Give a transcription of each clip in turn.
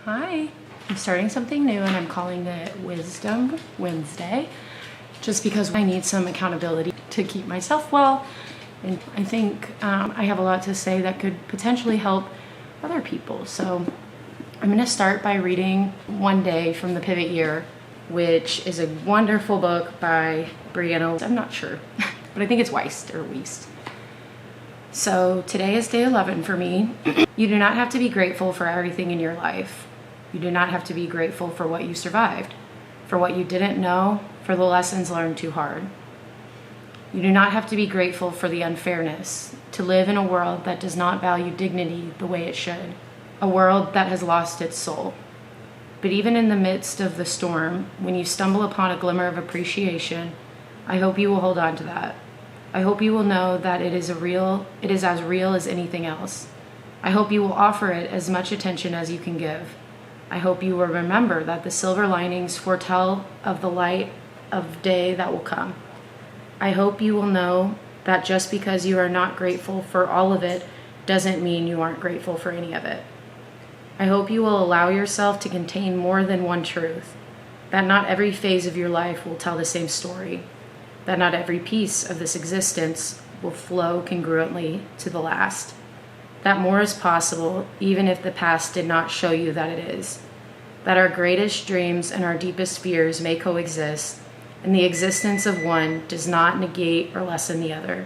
Hi, I'm starting something new and I'm calling it Wisdom Wednesday just because I need some accountability to keep myself well, and I think I have a lot to say that could potentially help other people. So I'm going to start by reading One Day from the Pivot Year, which is a wonderful book by Brianna, I'm not sure, but I think it's Wiest. So today is day 11 for me. You do not have to be grateful for everything in your life. You do not have to be grateful for what you survived, for what you didn't know, for the lessons learned too hard. You do not have to be grateful for the unfairness, to live in a world that does not value dignity the way it should, a world that has lost its soul. But even in the midst of the storm, when you stumble upon a glimmer of appreciation, I hope you will hold on to that. I hope you will know that it is as real as anything else. I hope you will offer it as much attention as you can give. I hope you will remember that the silver linings foretell of the light of day that will come. I hope you will know that just because you are not grateful for all of it doesn't mean you aren't grateful for any of it. I hope you will allow yourself to contain more than one truth, that not every phase of your life will tell the same story, that not every piece of this existence will flow congruently to the last, that more is possible even if the past did not show you that it is, that our greatest dreams and our deepest fears may coexist, and the existence of one does not negate or lessen the other,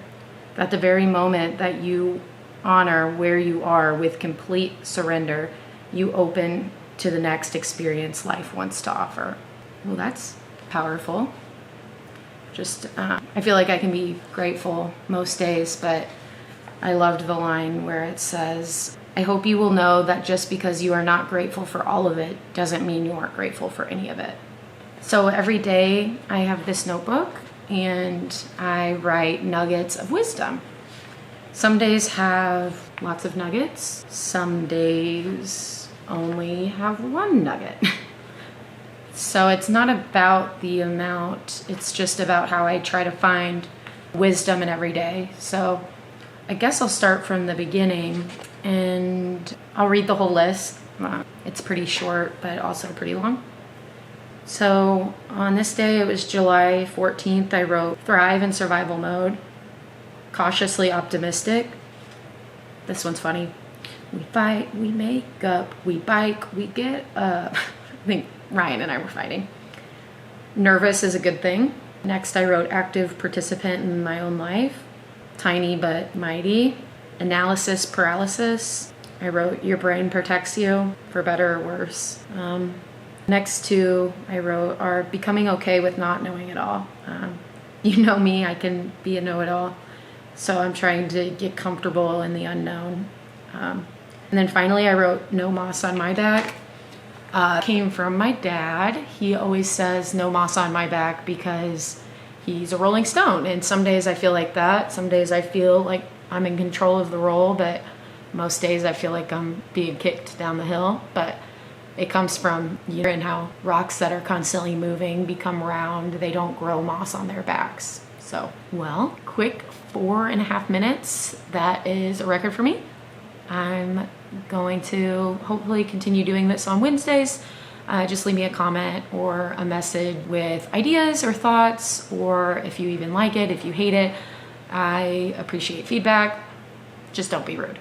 that the very moment that you honor where you are with complete surrender, you open to the next experience life wants to offer. Well, that's powerful. I feel like I can be grateful most days, but I loved the line where it says, I hope you will know that just because you are not grateful for all of it doesn't mean you aren't grateful for any of it. So every day I have this notebook and I write nuggets of wisdom. Some days have lots of nuggets. Some days only have one nugget. So it's not about the amount, it's just about how I try to find wisdom in every day. So I guess I'll start from the beginning and I'll read the whole list. It's pretty short, but also pretty long. So on this day, it was July 14th, I wrote, thrive in survival mode, cautiously optimistic. This one's funny. We fight, we make up, we bike, we get up. I think Ryan and I were fighting. Nervous is a good thing. Next, I wrote active participant in my own life. Tiny but mighty. Analysis paralysis. I wrote your brain protects you for better or worse. Next two I wrote are becoming okay with not knowing it all. You know me, I can be a know-it-all. So I'm trying to get comfortable in the unknown. And then finally I wrote no moss on my back. Came from my dad. He always says no moss on my back because he's a Rolling Stone, and some days I feel like that. Some days I feel like I'm in control of the role, but most days I feel like I'm being kicked down the hill. But it comes from and how rocks that are constantly moving become round. They don't grow moss on their backs. So, well, quick 4.5 minutes. That is a record for me. I'm going to hopefully continue doing this on Wednesdays. Just leave me a comment or a message with ideas or thoughts, or if you even like it, if you hate it. I appreciate feedback. Just don't be rude.